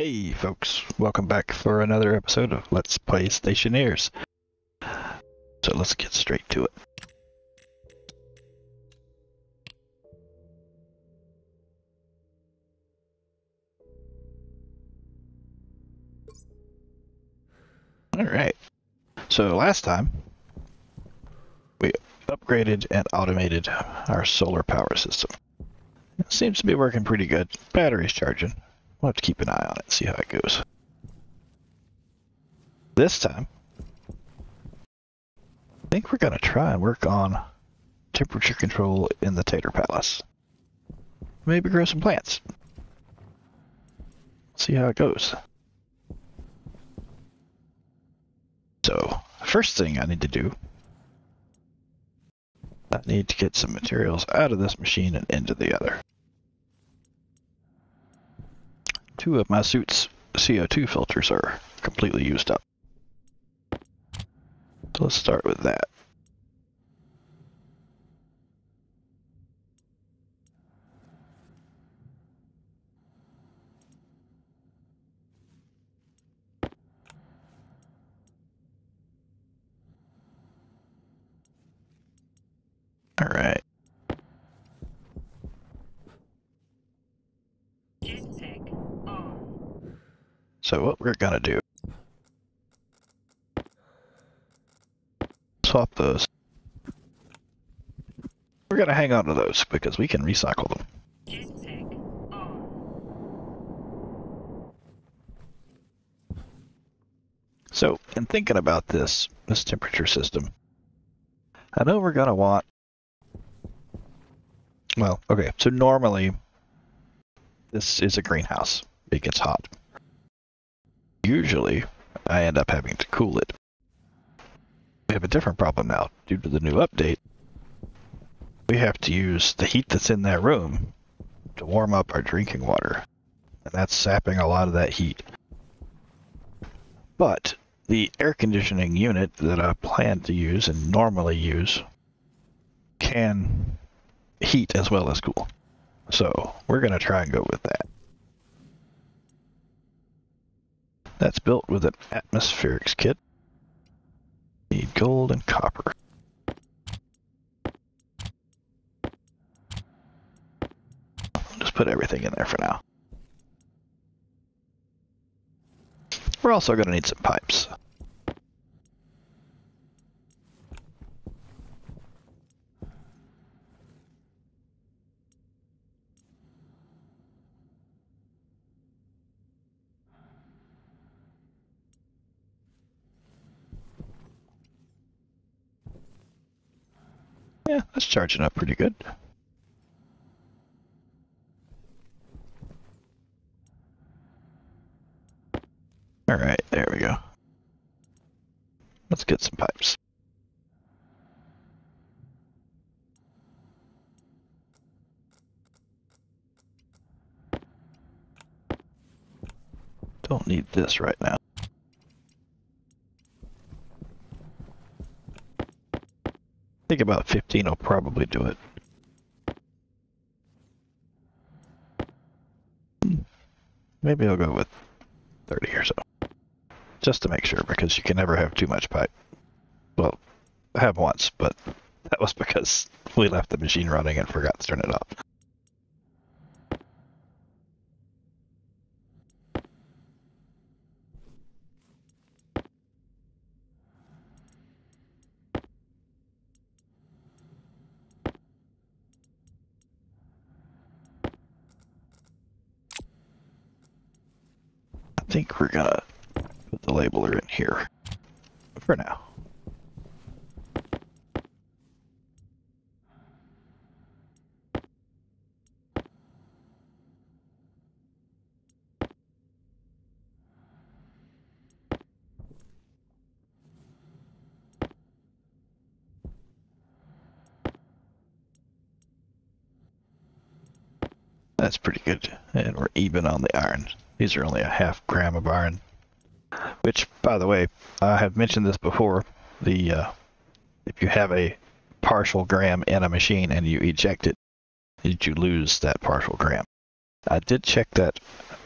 Hey folks, welcome back for another episode of Let's Play Stationeers. So let's get straight to it. Alright, so last time we upgraded and automated our solar power system. It seems to be working pretty good. Battery's charging. We'll have to keep an eye on it, see how it goes. This time, I think we're going to try and work on temperature control in the Tater Palace. Maybe grow some plants. See how it goes. So, first thing I need to do, I need to get some materials out of this machine and into the other. Two of my suit's CO2 filters are completely used up. So let's start with that. All right. So what we're gonna do, swap those. We're gonna hang on to those because we can recycle them. So in thinking about this temperature system, I know we're gonna want, well, okay, so normally this is a greenhouse. It gets hot. Usually, I end up having to cool it. We have a different problem now. Due to the new update, we have to use the heat that's in that room to warm up our drinking water. And that's sapping a lot of that heat. But the air conditioning unit that I plan to use and normally use can heat as well as cool. So we're going to try and go with that. That's built with an atmospherics kit. Need gold and copper. I'll just put everything in there for now. We're also going to need some pipes. Yeah, that's charging up pretty good. Alright, there we go. Let's get some pipes. Don't need this right now. I think about 15 will probably do it. Maybe I'll go with 30 or so. Just to make sure, because you can never have too much pipe. Well, I have once, but that was because we left the machine running and forgot to turn it off. I think we're gonna put the labeler in here for now. That's pretty good, and we're even on the iron. These are only a half gram of iron, which, by the way, I have mentioned this before. If you have a partial gram in a machine and you eject it, you lose that partial gram. I did check that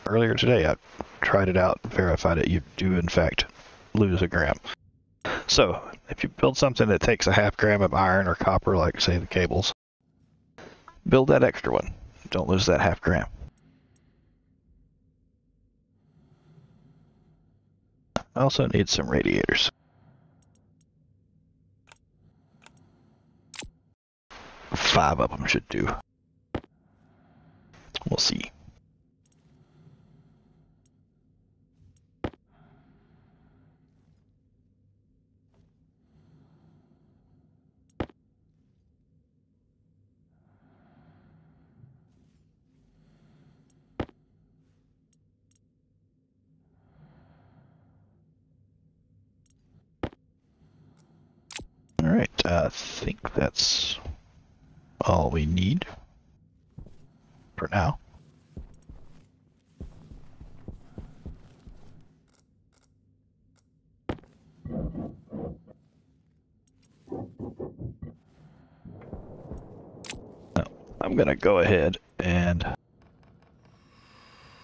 earlier today. I tried it out, verified it. You do, in fact, lose a gram. So, if you build something that takes a half gram of iron or copper, like, say, the cables, build that extra one. Don't lose that half gram. I also need some radiators. 5 of them should do. We'll see. Alright, I think that's all we need for now. Now, I'm going to go ahead and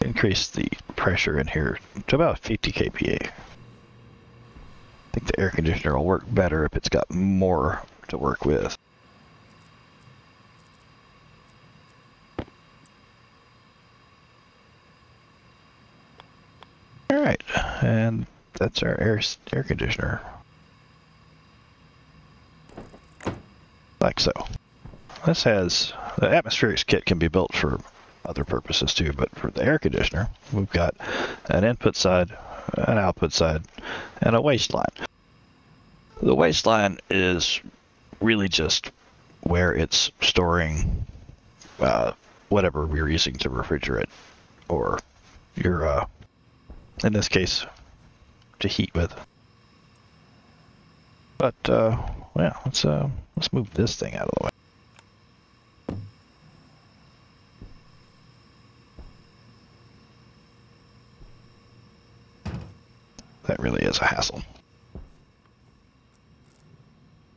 increase the pressure in here to about 50 kPa. I think the air conditioner will work better if it's got more to work with. Alright, and that's our air conditioner. Like so. This has, the atmospherics kit can be built for other purposes too, but for the air conditioner, we've got an input side, an output side, and a waistline. The waistline is really just where it's storing whatever we're using to refrigerate, or your, in this case, to heat with. But, yeah, let's move this thing out of the way. That really is a hassle.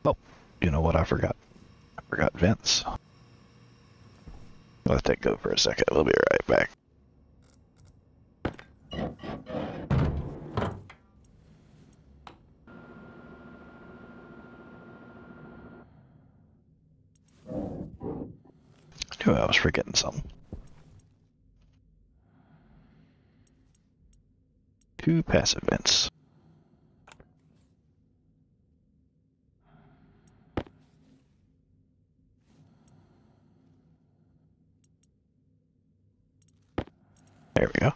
Oh, you know what I forgot? I forgot vents. Let that go for a second. We'll be right back. I knew I was forgetting something. 2 passive vents. There we go.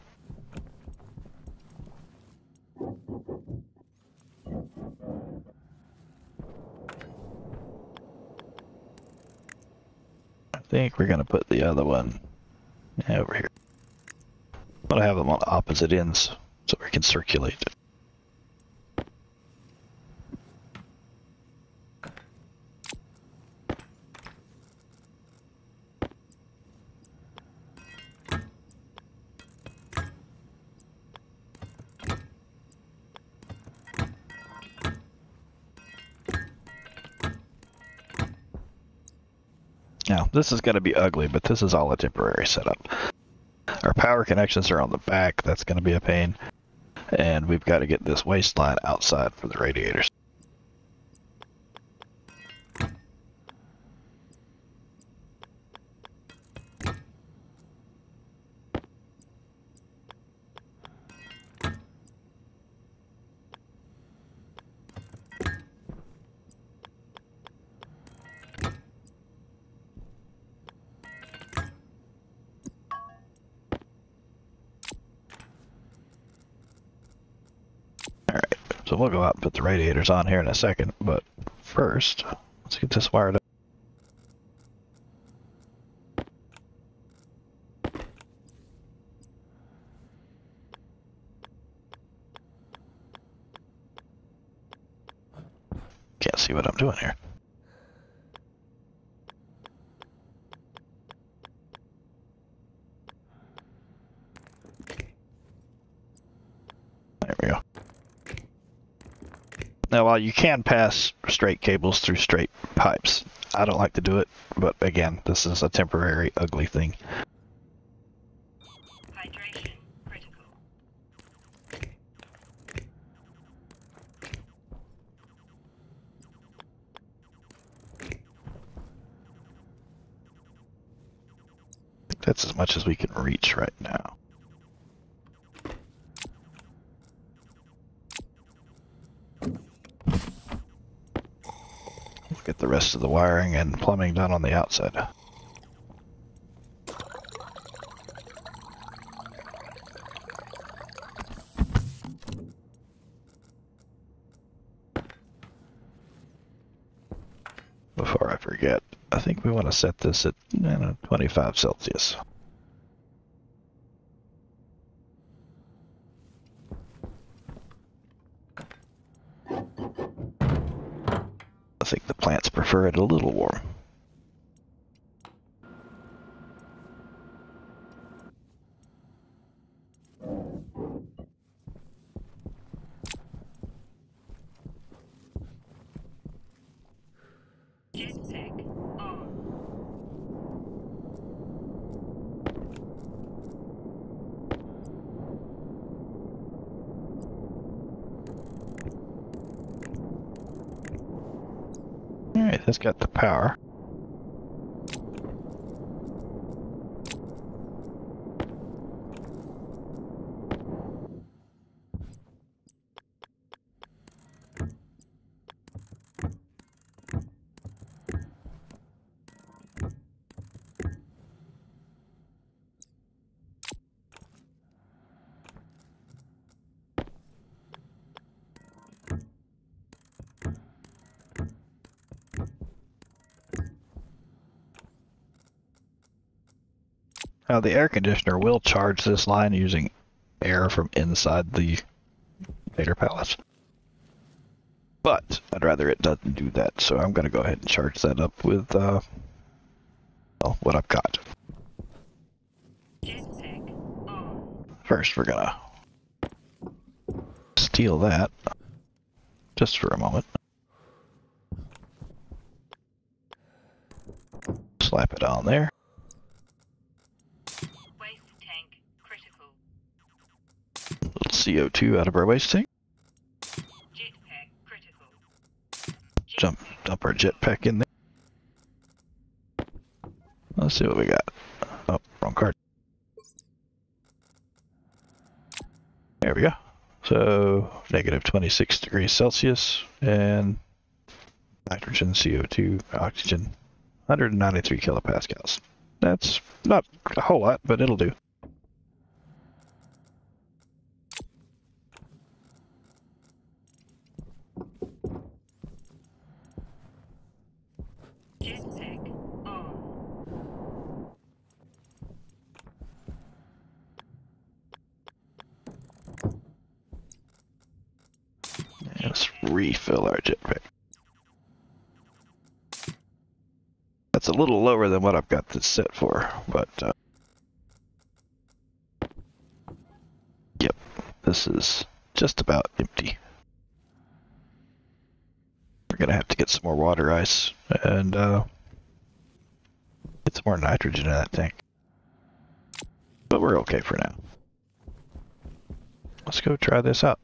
I think we're going to put the other one over here. I'm going to have them on opposite ends so we can circulate it. Now, this is going to be ugly, but this is all a temporary setup. Our power connections are on the back. That's going to be a pain. And we've got to get this waistline outside for the radiators. Alright, so we'll go out and put the radiators on here in a second, but first, let's get this wired up. Can't see what I'm doing here. There we go. Now, while you can pass straight cables through straight pipes, I don't like to do it, but again, this is a temporary, ugly thing. Hydration. that's as much as we can reach right now. We'll get the rest of the wiring and plumbing done on the outside. Before I forget, I think we want to set this at 25 Celsius. I think the plants prefer it a little warm. Alright, that's got the power. Now the air conditioner will charge this line using air from inside the Tater Palace. But I'd rather it doesn't do that, so I'm going to go ahead and charge that up with well, what I've got. First we're going to steal that just for a moment. Slap it on there. CO2 out of our waste tank. Jetpack critical. Dump our jetpack in there. Let's see what we got. Oh, wrong card. There we go. So, negative 26 degrees Celsius and nitrogen, CO2, oxygen, 193 kilopascals. That's not a whole lot, but it'll do. Let's refill our jetpack. That's a little lower than what I've got this set for, but yep, this is just about empty. We're gonna have to get some more water ice and get some more nitrogen in that tank. But we're okay for now. Let's go try this out.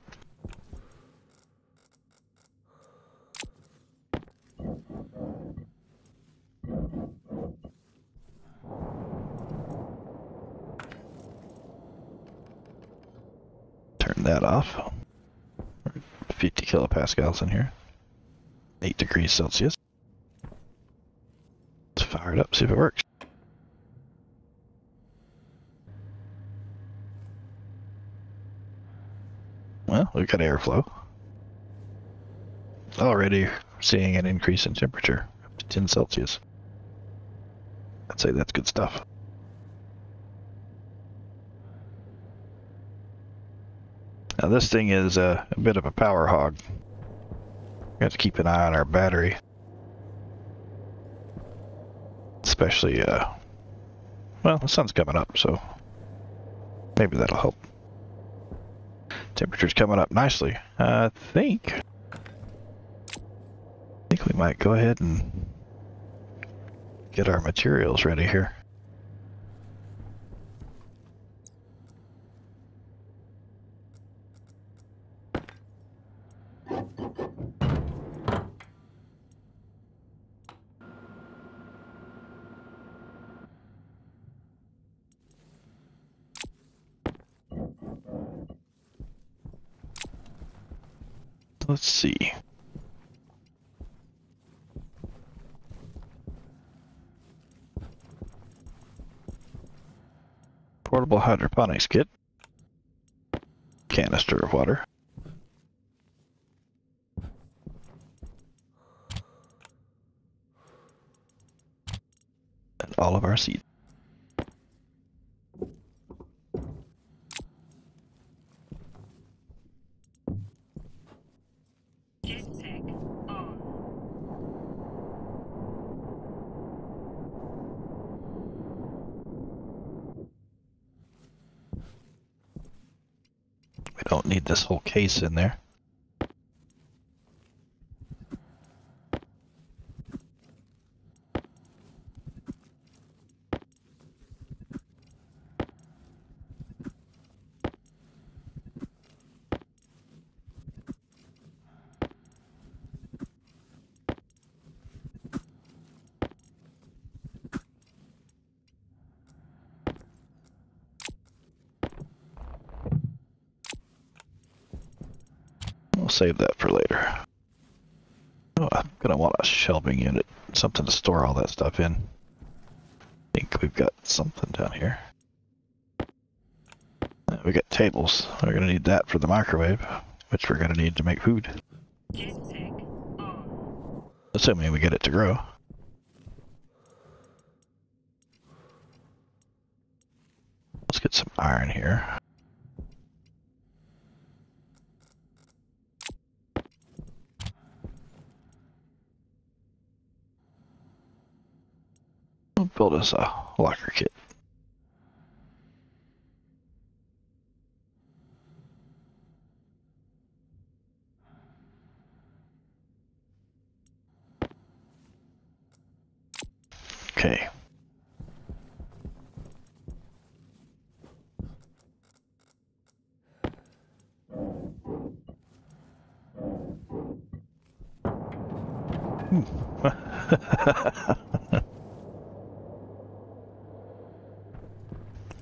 Turn that off. 50 kilopascals in here. 8 degrees Celsius. Let's fire it up, see if it works. Well, we've got airflow. Already seeing an increase in temperature up to 10 Celsius. I'd say that's good stuff. Now this thing is a bit of a power hog. We have to keep an eye on our battery. Especially, well, the sun's coming up, so maybe that'll help. Temperature's coming up nicely. I think we might go ahead and get our materials ready here. Let's see. Portable hydroponics kit. Canister of water. And all of our seed. Jetpack on. We don't need this whole case in there. We'll save that for later. Oh, I'm gonna want a shelving unit, something to store all that stuff in. I think we've got something down here. We got tables. We're gonna need that for the microwave, which we're gonna need to make food. Jetpack on. Assuming we get it to grow. Let's get some iron here. We'll build us a locker kit. Okay.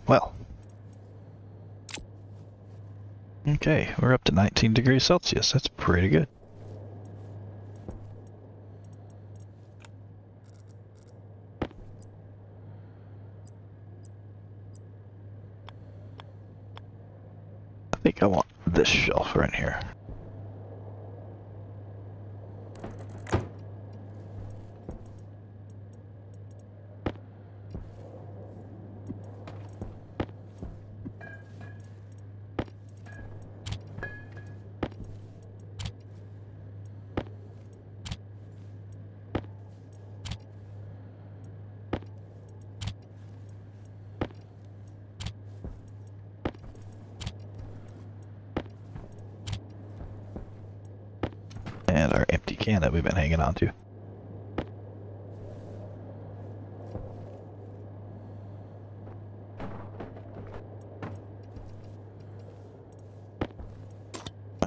Well. Okay, we're up to 19 degrees Celsius. That's pretty good. I think I want this shelf right here. And our empty can that we've been hanging on to.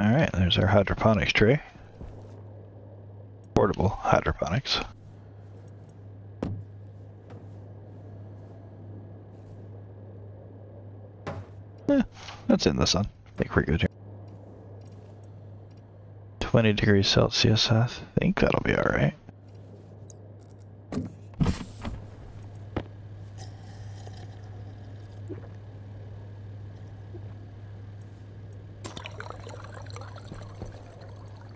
Alright, there's our hydroponics tray. Portable hydroponics. That's in the sun. I think we're good here. 20 degrees Celsius, I think that'll be alright.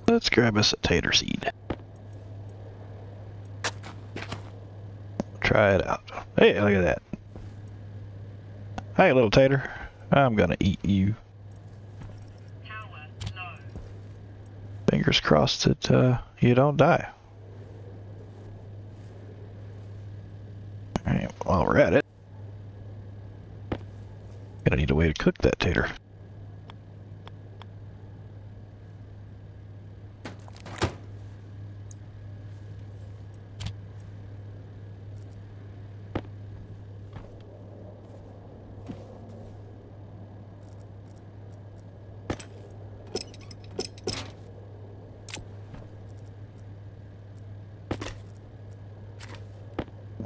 Let's grab us a tater seed. Try it out. Hey, look at that. Hey, little tater. I'm gonna eat you. Power low. Fingers crossed that you don't die. Alright, while we're at it, gonna need a way to cook that tater.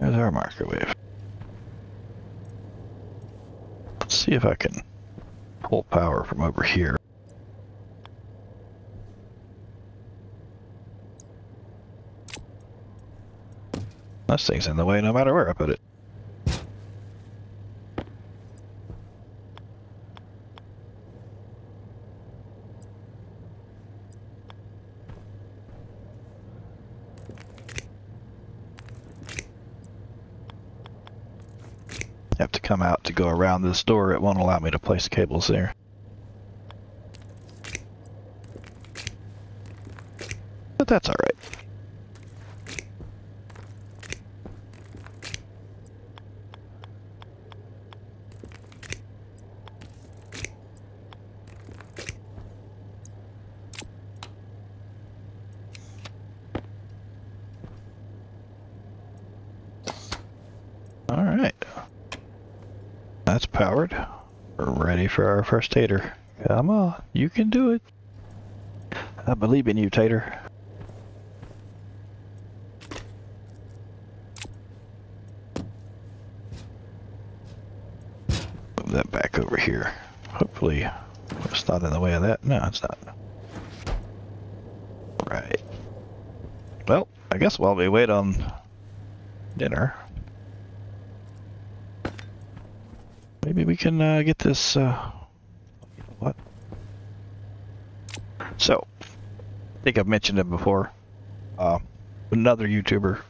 There's our microwave. Let's see if I can pull power from over here. This thing's in the way no matter where I put it. Have to come out to go around this door. It won't allow me to place cables there. But that's all right. All right. That's powered. We're ready for our first tater. Come on, you can do it. I believe in you, Tater. Move that back over here. Hopefully it's not in the way of that. No, it's not. Right. Well, I guess while we wait on dinner, maybe we can get this, what? So, I think I've mentioned it before. Another YouTuber,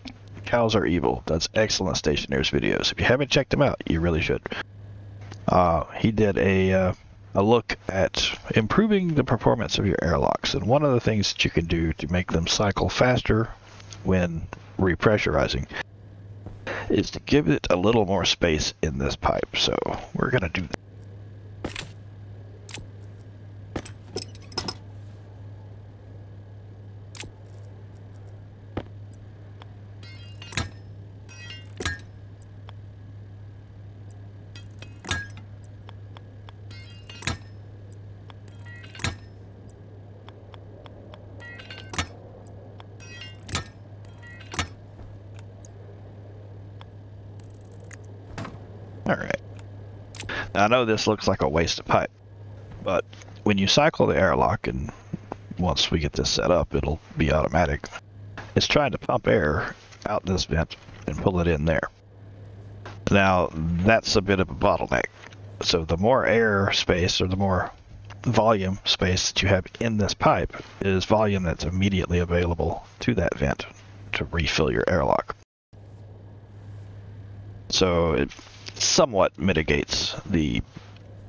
Cows Are Evil, does excellent Stationeers videos. If you haven't checked him out, you really should. He did a look at improving the performance of your airlocks, and one of the things that you can do to make them cycle faster when repressurizing is to give it a little more space in this pipe. So we're going to do that. Alright. Now I know this looks like a waste of pipe, but when you cycle the airlock, and once we get this set up, it'll be automatic, it's trying to pump air out this vent and pull it in there. Now, that's a bit of a bottleneck. So the more air space, or the more volume space that you have in this pipe, is volume that's immediately available to that vent to refill your airlock. So it somewhat mitigates the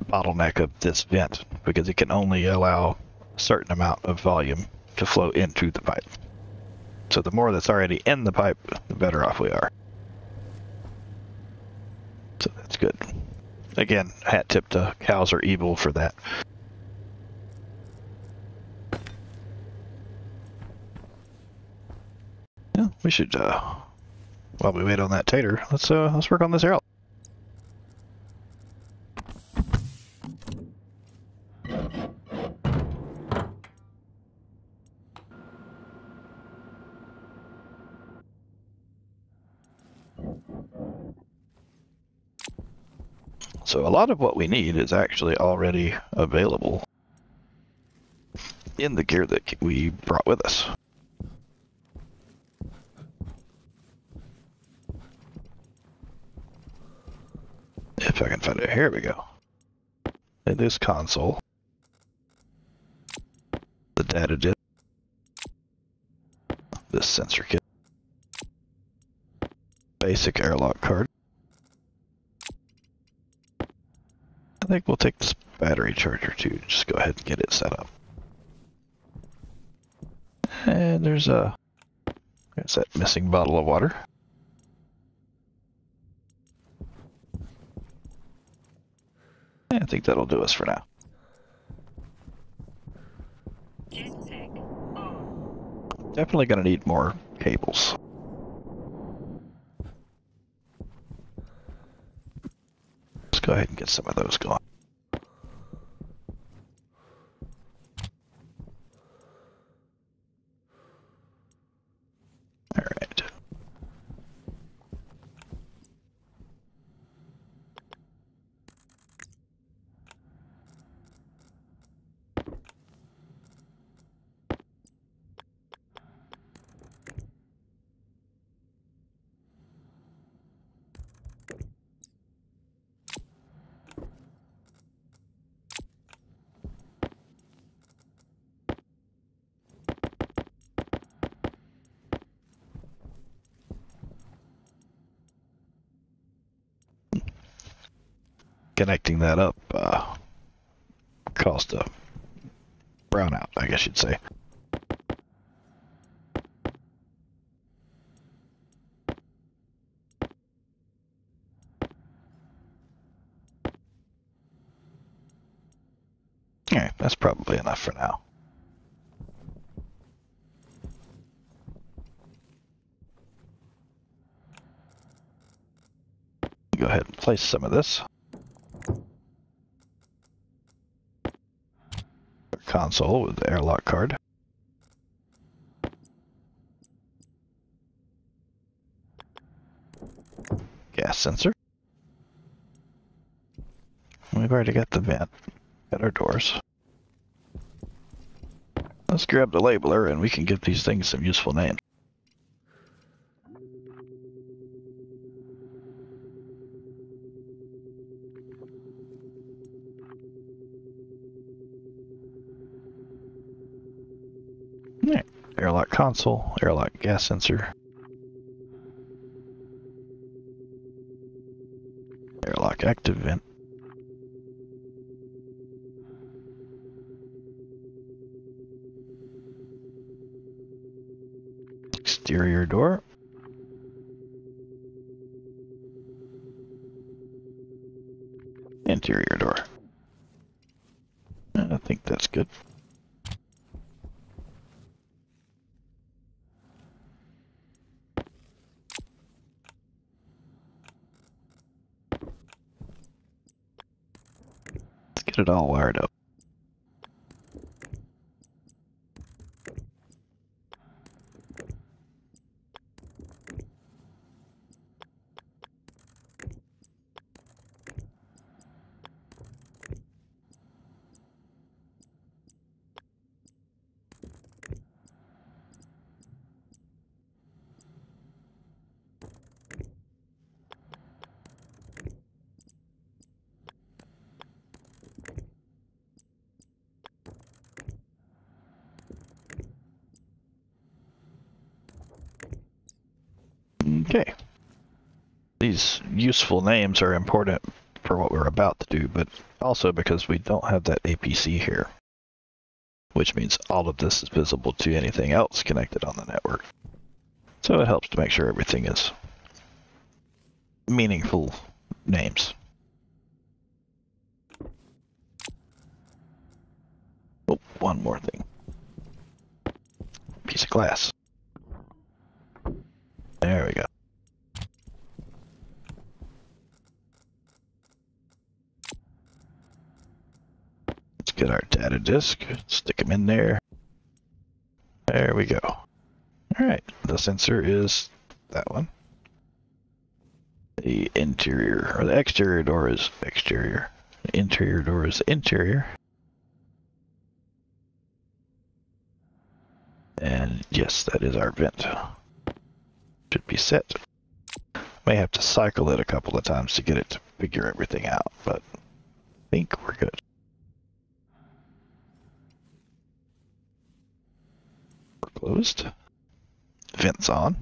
bottleneck of this vent, because it can only allow a certain amount of volume to flow into the pipe. So the more that's already in the pipe, the better off we are. So that's good. Again, hat tip to Cows Are Evil for that. Yeah, we should, while we wait on that tater, let's work on this airlock. So a lot of what we need is actually already available in the gear that we brought with us. If I can find it, here we go. In this console, the data disk, this sensor kit, basic airlock card. I think we'll take this battery charger too. Just go ahead and get it set up. And there's that missing bottle of water. And I think that'll do us for now. Jetpack on. Definitely gonna need more cables. Let's go ahead and get some of those going. All right. connecting that up caused a brownout, I guess you'd say. Alright, that's probably enough for now. Go ahead and place some of this. Console with the airlock card. Gas sensor. We've already got the vent at our doors. Let's grab the labeler and we can give these things some useful names. Right. Airlock console, airlock gas sensor, airlock active vent, exterior door, interior door. I think that's good. Get it all wired up. Okay. These useful names are important for what we're about to do, but also because we don't have that APC here, which means all of this is visible to anything else connected on the network. So it helps to make sure everything is meaningful names. Oh, one more thing. Piece of glass. There we go. Let's get our data disk, stick them in there. There we go. Alright, the sensor is that one. The interior, or the exterior door is exterior. The interior door is interior. And yes, that is our vent. Should be set. May have to cycle it a couple of times to get it to figure everything out, but I think we're good. We're closed. Vents on.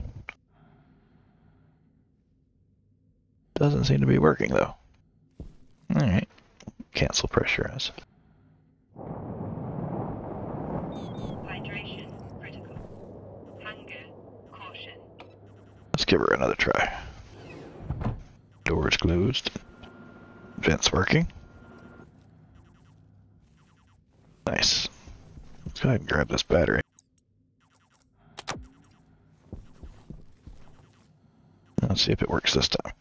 Doesn't seem to be working though. Alright. Cancel pressurize. Hydration critical. Hunger caution. Let's give her another try. Doors closed. Vents working. Nice. Let's go ahead and grab this battery. Let's see if it works this time.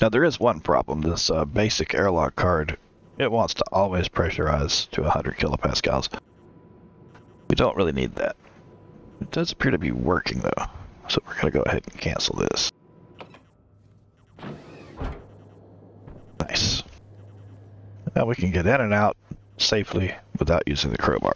Now there is one problem. This basic airlock card, it wants to always pressurize to 100 kilopascals. We don't really need that. It does appear to be working though, so we're going to go ahead and cancel this. Nice. Now we can get in and out safely without using the crowbar.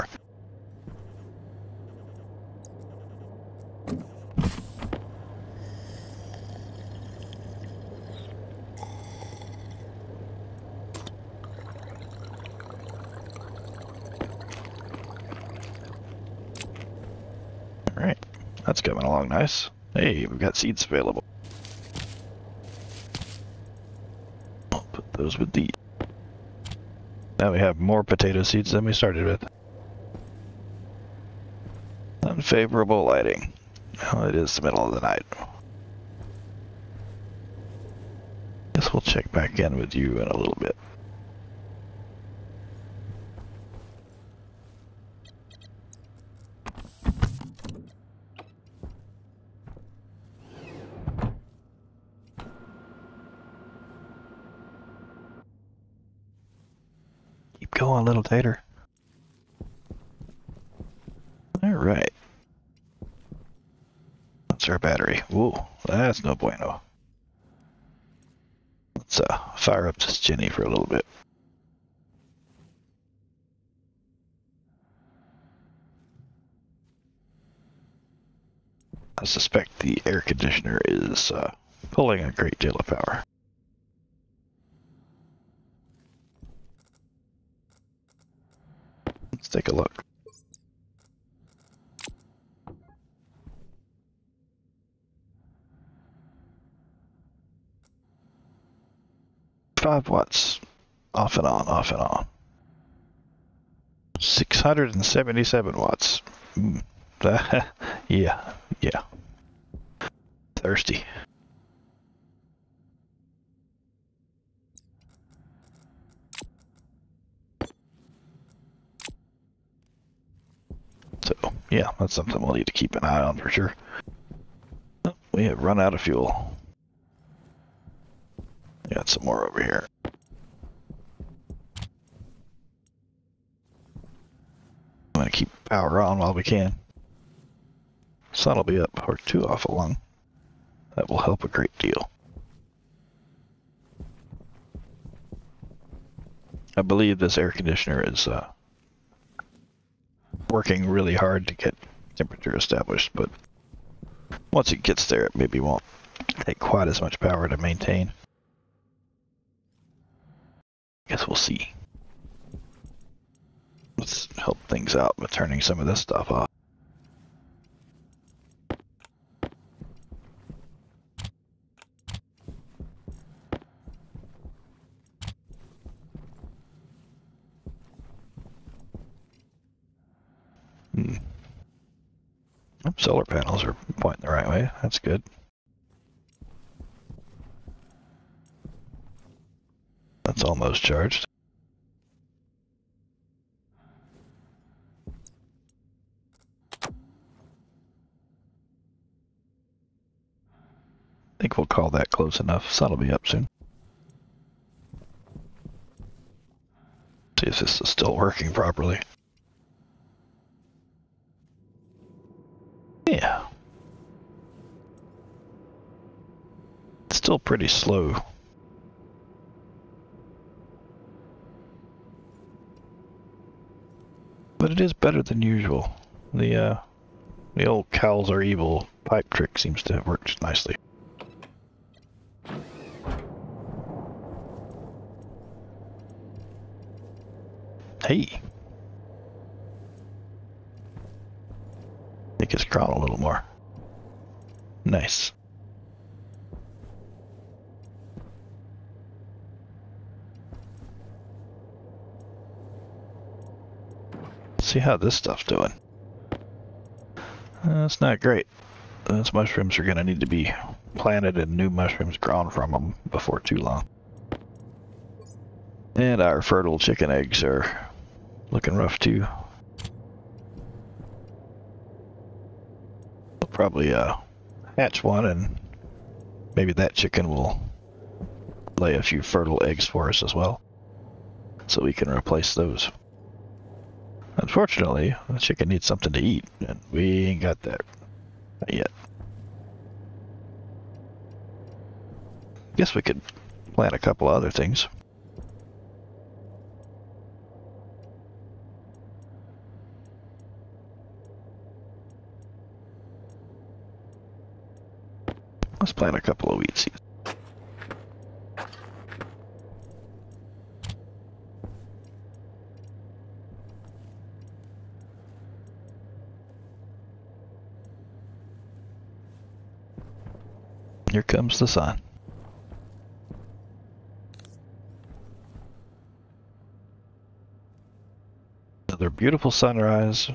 Alright, that's coming along nice. Hey, we've got seeds available. potatoes with these. Now we have more potato seeds than we started with. Unfavorable lighting. Well, it is the middle of the night. Guess we'll check back in with you in a little bit. Keep going, little tater. Alright. That's our battery. Ooh, that's no bueno. Let's fire up this Jenny for a little bit. I suspect the air conditioner is pulling a great deal of power. Let's take a look. Five watts, off and on, off and on. 677 watts. Yeah. Thirsty. So, yeah, that's something we'll need to keep an eye on for sure. Oh, we have run out of fuel. Got some more over here. I'm going to keep power on while we can. Sun will be up for too awful long. That will help a great deal. I believe this air conditioner is working really hard to get temperature established, but once it gets there, it maybe won't take quite as much power to maintain. Guess we'll see. Let's help things out by turning some of this stuff off. Solar panels are pointing the right way. That's good. That's almost charged. I think we'll call that close enough. Sun will be up soon. See if this is still working properly. Yeah. It's still pretty slow. But it is better than usual. The old cows are evil pipe trick seems to have worked nicely. Hey. Make his crown a little more. Nice. Let's see how this stuff's doing. That's not great. Those mushrooms are going to need to be planted and new mushrooms grown from them before too long. And our fertile chicken eggs are looking rough too. We'll probably hatch one and maybe that chicken will lay a few fertile eggs for us as well. So we can replace those. Unfortunately, the chicken needs something to eat, and we ain't got that yet. Guess we could plant a couple other things. Let's plant a couple of wheat seeds. Here comes the sun. Another beautiful sunrise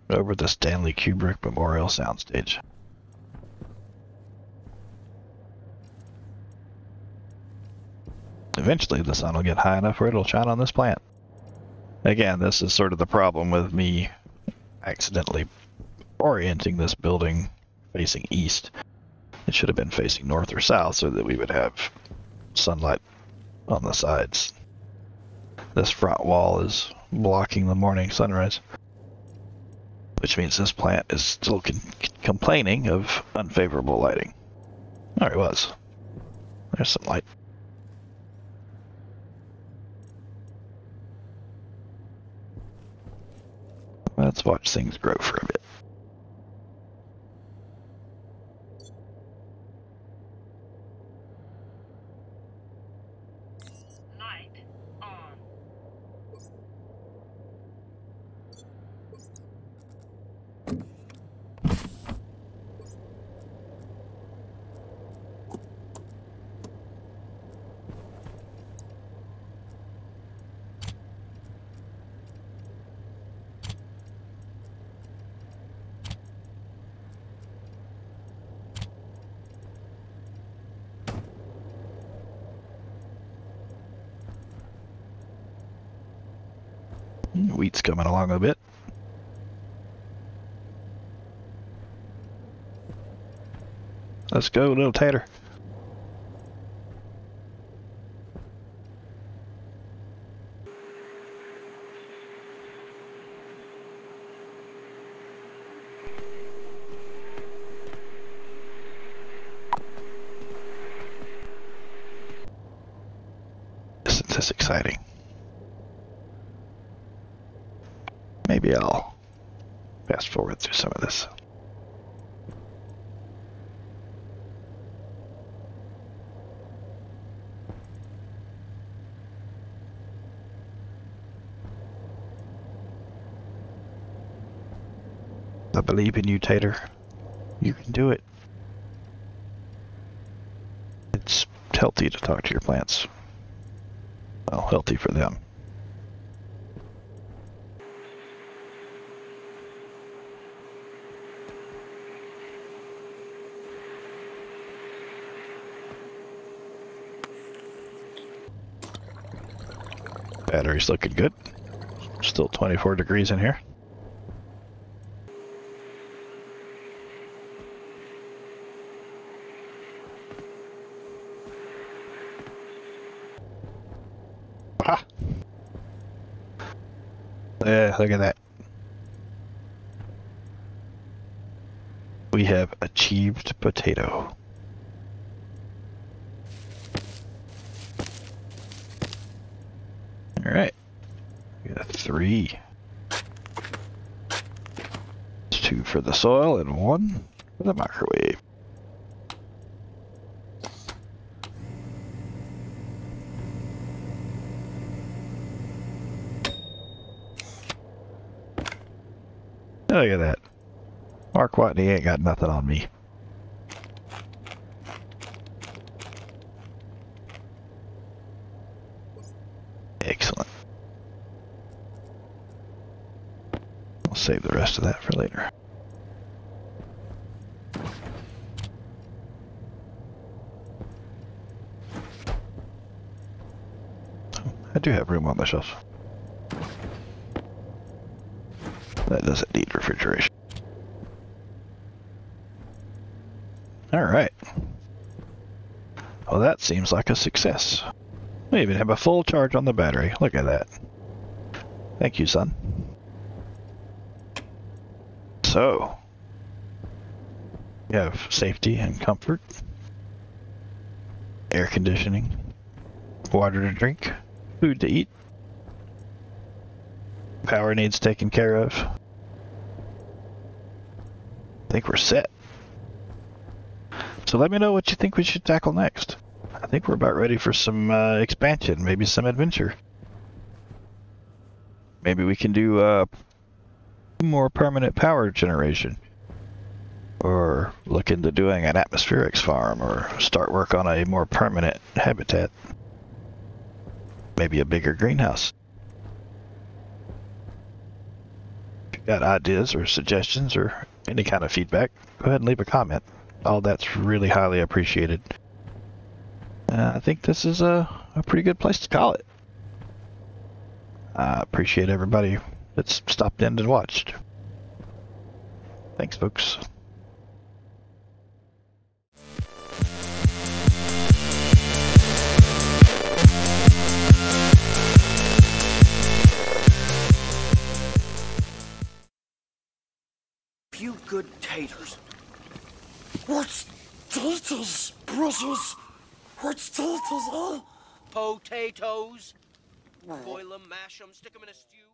over the Stanley Kubrick Memorial Soundstage. Eventually the sun will get high enough where it'll shine on this plant. Again, this is sort of the problem with me accidentally orienting this building facing east. It should have been facing north or south so that we would have sunlight on the sides. This front wall is blocking the morning sunrise, which means this plant is still complaining of unfavorable lighting. There it was. There's some light. Let's watch things grow for a bit. Light on. Wheat's coming along a bit. Let's go, little tater. Isn't this exciting? Maybe I'll fast forward through some of this. I believe in you, Tater. You can do it. It's healthy to talk to your plants. Well, healthy for them. Battery's looking good. Still 24 degrees in here. Ah! Yeah, look at that. We have achieved potato. Alright. We got 3. 2 for the soil and 1 for the microwave. Look at that. Mark Watney ain't got nothing on me. Excellent. I'll save the rest of that for later. I do have room on the shelf. That doesn't need refrigeration. Alright. Well, that seems like a success. We even have a full charge on the battery. Look at that. Thank you, son. So, we have safety and comfort, air conditioning, water to drink, food to eat, power needs taken care of. I think we're set. So let me know what you think we should tackle next. I think we're about ready for some expansion, maybe some adventure. Maybe we can do more permanent power generation. Or look into doing an atmospherics farm, or start work on a more permanent habitat. Maybe a bigger greenhouse. got ideas or suggestions or any kind of feedback, go ahead and leave a comment. All that's really highly appreciated. I think this is a pretty good place to call it. I appreciate everybody that's stopped in and watched. Thanks, folks. Few good taters. What's taters, precious? What's taters, huh? Potatoes. Boil them, mash them, stick them in a stew.